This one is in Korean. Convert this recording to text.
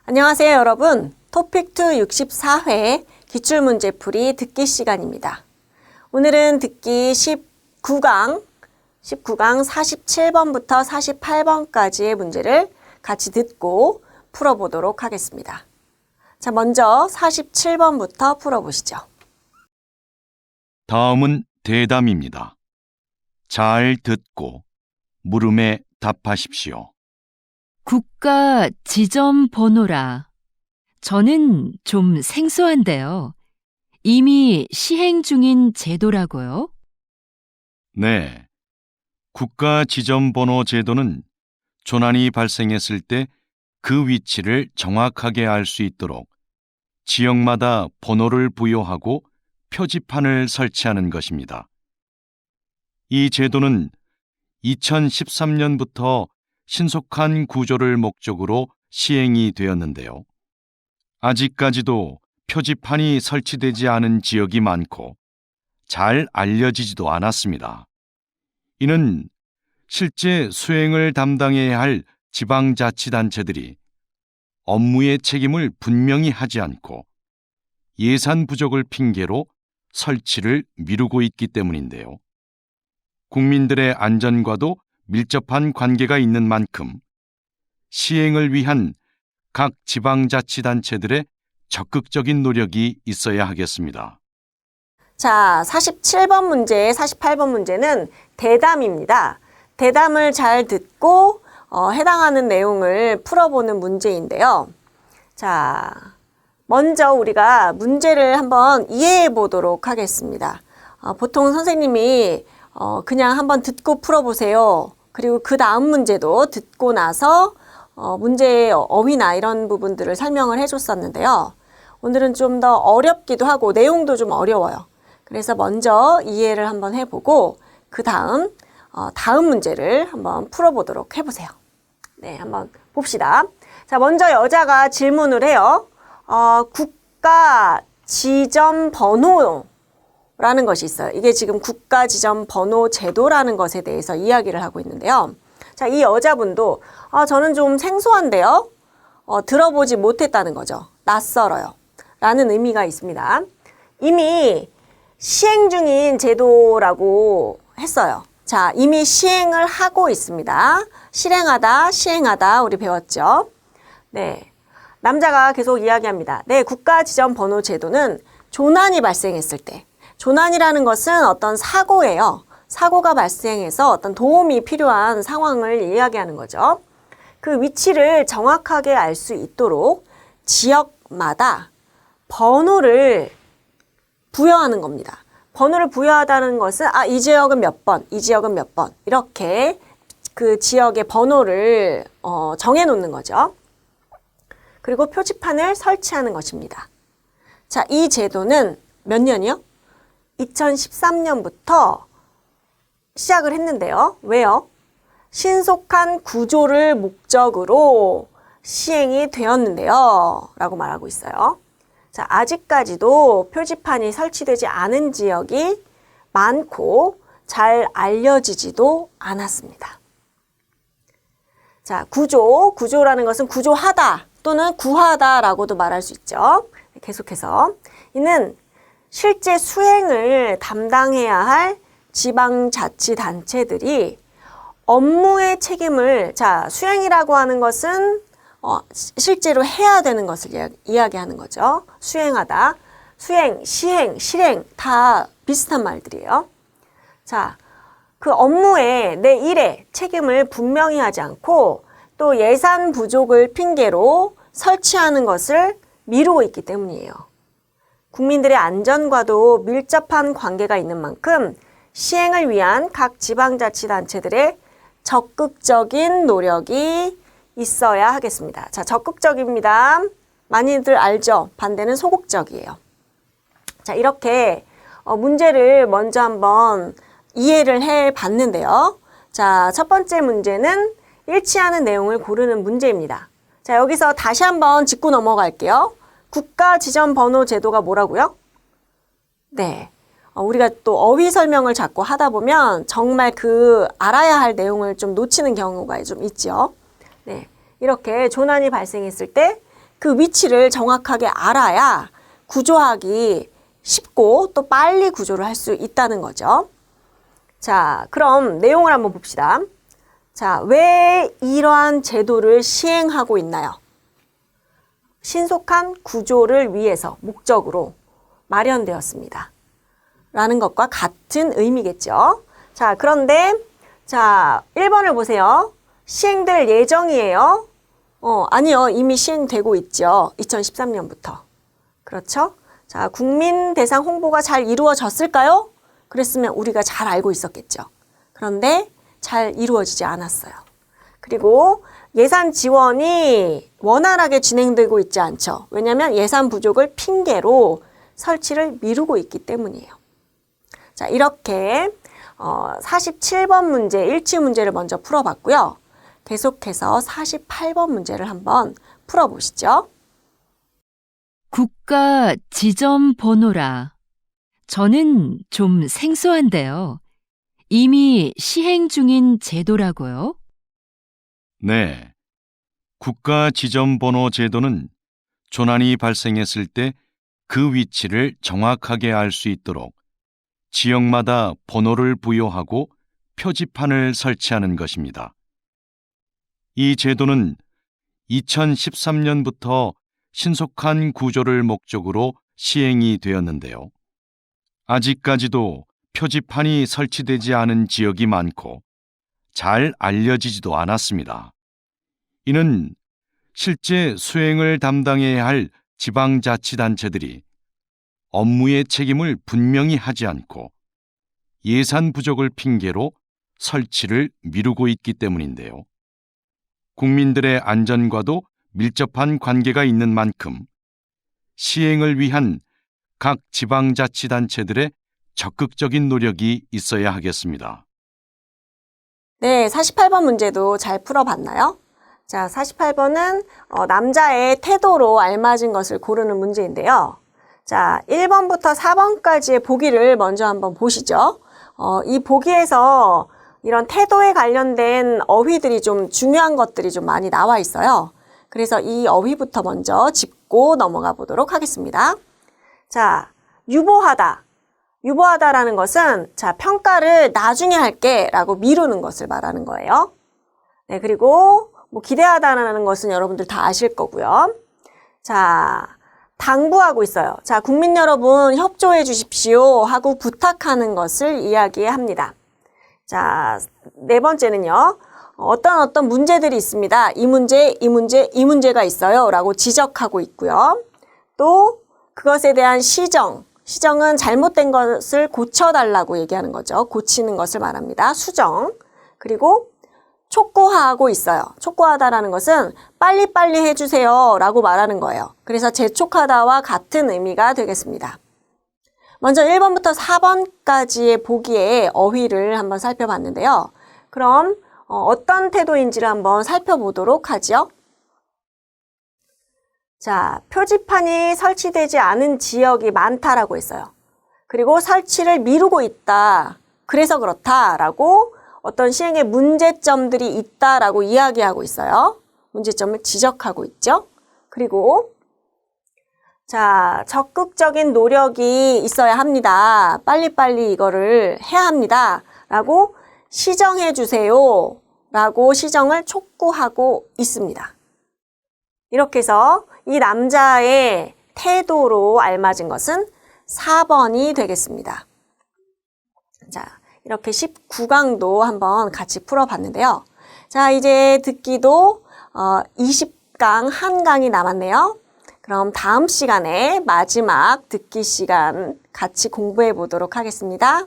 안녕하세요, 여러분. 토픽2 64회 기출문제풀이 듣기 시간입니다. 오늘은 듣기 19강 47번부터 48번까지의 문제를 같이 듣고 풀어보도록 하겠습니다. 자, 먼저 47번부터 풀어보시죠. 다음은 대담입니다. 잘 듣고 물음에 답하십시오. 국가 지점 번호라. 저는 좀 생소한데요. 이미 시행 중인 제도라고요? 네. 국가 지점번호 제도는 조난이 발생했을 때 그 위치를 정확하게 알 수 있도록 지역마다 번호를 부여하고 표지판을 설치하는 것입니다. 이 제도는 2013년부터 신속한 구조를 목적으로 시행이 되었는데요. 아직까지도 표지판이 설치되지 않은 지역이 많고 잘 알려지지도 않았습니다. 이는 실제 수행을 담당해야 할 지방자치단체들이 업무의 책임을 분명히 하지 않고 예산 부족을 핑계로 설치를 미루고 있기 때문인데요. 국민들의 안전과도 밀접한 관계가 있는 만큼 시행을 위한 각 지방자치단체들의 적극적인 노력이 있어야 하겠습니다. 자, 47번 문제, 48번 문제는 대담입니다. 대담을 잘 듣고 해당하는 내용을 풀어보는 문제인데요. 자, 먼저 우리가 문제를 한번 이해해 보도록 하겠습니다. 보통 선생님이 그냥 한번 듣고 풀어보세요. 그리고 그 다음 문제도 듣고 나서 문제의 어휘나 이런 부분들을 설명을 해줬었는데요. 오늘은 좀 더 어렵기도 하고 내용도 좀 어려워요. 그래서 먼저 이해를 한번 해보고 그 다음 문제를 한번 풀어보도록 해보세요. 네, 한번 봅시다. 자, 먼저 여자가 질문을 해요. 국가 지점 번호라는 것이 있어요. 이게 지금 국가 지점 번호 제도라는 것에 대해서 이야기를 하고 있는데요. 자, 이 여자분도 저는 좀 생소한데요. 들어보지 못했다는 거죠. 낯설어요. 라는 의미가 있습니다. 이미 시행 중인 제도라고 했어요. 자, 이미 시행을 하고 있습니다. 실행하다, 시행하다 우리 배웠죠. 네, 남자가 계속 이야기합니다. 네, 국가 지점 번호 제도는 조난이 발생했을 때, 조난이라는 것은 어떤 사고예요. 사고가 발생해서 어떤 도움이 필요한 상황을 이야기하는 거죠. 그 위치를 정확하게 알 수 있도록 지역마다 번호를 부여하는 겁니다. 번호를 부여하다는 것은 이 지역은 몇 번, 이 지역은 몇 번 이렇게 그 지역의 번호를 정해놓는 거죠. 그리고 표지판을 설치하는 것입니다. 자, 이 제도는 몇 년이요? 2013년부터 시작을 했는데요. 왜요? 신속한 구조를 목적으로 시행이 되었는데요. 라고 말하고 있어요. 자, 아직까지도 표지판이 설치되지 않은 지역이 많고 잘 알려지지도 않았습니다. 자, 구조라는 것은 구조하다 또는 구하다라고도 말할 수 있죠. 계속해서 이는 실제 수행을 담당해야 할 지방자치단체들이 업무의 책임을, 자, 수행이라고 하는 것은 실제로 해야 되는 것을 이야기하는 거죠. 수행하다, 수행, 시행, 실행 다 비슷한 말들이에요. 자, 그 업무에 내 일에 책임을 분명히 하지 않고 또 예산 부족을 핑계로 설치하는 것을 미루고 있기 때문이에요. 국민들의 안전과도 밀접한 관계가 있는 만큼 시행을 위한 각 지방자치단체들의 적극적인 노력이 있어야 하겠습니다. 자, 적극적입니다. 많이들 알죠? 반대는 소극적이에요. 자, 이렇게 문제를 먼저 한번 이해를 해 봤는데요. 자, 첫 번째 문제는 일치하는 내용을 고르는 문제입니다. 자, 여기서 다시 한번 짚고 넘어갈게요. 국가 지점 번호 제도가 뭐라고요? 네. 우리가 또 어휘 설명을 자꾸 하다 보면 정말 그 알아야 할 내용을 좀 놓치는 경우가 좀 있죠. 네, 이렇게 조난이 발생했을 때 그 위치를 정확하게 알아야 구조하기 쉽고 또 빨리 구조를 할 수 있다는 거죠. 자, 그럼 내용을 한번 봅시다. 자, 왜 이러한 제도를 시행하고 있나요? 신속한 구조를 위해서 목적으로 마련되었습니다. 라는 것과 같은 의미겠죠. 자, 그런데 자, 1번을 보세요. 시행될 예정이에요. 아니요. 이미 시행되고 있죠. 2013년부터. 그렇죠? 자, 국민 대상 홍보가 잘 이루어졌을까요? 그랬으면 우리가 잘 알고 있었겠죠. 그런데 잘 이루어지지 않았어요. 그리고 예산 지원이 원활하게 진행되고 있지 않죠. 왜냐하면 예산 부족을 핑계로 설치를 미루고 있기 때문이에요. 자, 이렇게 47번 문제, 일치 문제를 먼저 풀어봤고요. 계속해서 48번 문제를 한번 풀어보시죠. 국가 지점 번호라. 저는 좀 생소한데요. 이미 시행 중인 제도라고요? 네. 국가 지점번호 제도는 조난이 발생했을 때 그 위치를 정확하게 알 수 있도록 지역마다 번호를 부여하고 표지판을 설치하는 것입니다. 이 제도는 2013년부터 신속한 구조를 목적으로 시행이 되었는데요. 아직까지도 표지판이 설치되지 않은 지역이 많고 잘 알려지지도 않았습니다. 이는 실제 수행을 담당해야 할 지방자치단체들이 업무의 책임을 분명히 하지 않고 예산 부족을 핑계로 설치를 미루고 있기 때문인데요. 국민들의 안전과도 밀접한 관계가 있는 만큼 시행을 위한 각 지방자치단체들의 적극적인 노력이 있어야 하겠습니다. 네, 48번 문제도 잘 풀어봤나요? 자, 48번은 남자의 태도로 알맞은 것을 고르는 문제인데요. 자, 1번부터 4번까지의 보기를 먼저 한번 보시죠. 이 보기에서 이런 태도에 관련된 어휘들이 좀 중요한 것들이 좀 많이 나와 있어요. 그래서 이 어휘부터 먼저 짚고 넘어가 보도록 하겠습니다. 자, 유보하다. 유보하다라는 것은 자, 평가를 나중에 할게 라고 미루는 것을 말하는 거예요. 네, 그리고 뭐 기대하다라는 것은 여러분들 다 아실 거고요. 자, 당부하고 있어요. 자, 국민 여러분 협조해 주십시오 하고 부탁하는 것을 이야기합니다. 자, 네 번째는요. 어떤 문제들이 있습니다. 이 문제가 있어요 라고 지적하고 있고요. 또 그것에 대한 시정은 잘못된 것을 고쳐달라고 얘기하는 거죠. 고치는 것을 말합니다. 수정. 그리고 촉구하고 있어요. 촉구하다라는 것은 빨리빨리 해주세요 라고 말하는 거예요. 그래서 재촉하다와 같은 의미가 되겠습니다. 먼저 1번부터 4번까지의 보기의 어휘를 한번 살펴봤는데요. 그럼 어떤 태도인지를 한번 살펴보도록 하죠. 자, 표지판이 설치되지 않은 지역이 많다라고 했어요. 그리고 설치를 미루고 있다. 그래서 그렇다라고 어떤 시행에 문제점들이 있다라고 이야기하고 있어요. 문제점을 지적하고 있죠. 그리고 자, 적극적인 노력이 있어야 합니다. 빨리빨리 이거를 해야 합니다. 라고 시정해 주세요. 라고 시정을 촉구하고 있습니다. 이렇게 해서 이 남자의 태도로 알맞은 것은 4번이 되겠습니다. 자, 이렇게 19강도 한번 같이 풀어봤는데요. 자, 이제 듣기도 20강 한 강이 남았네요. 그럼 다음 시간에 마지막 듣기 시간 같이 공부해 보도록 하겠습니다.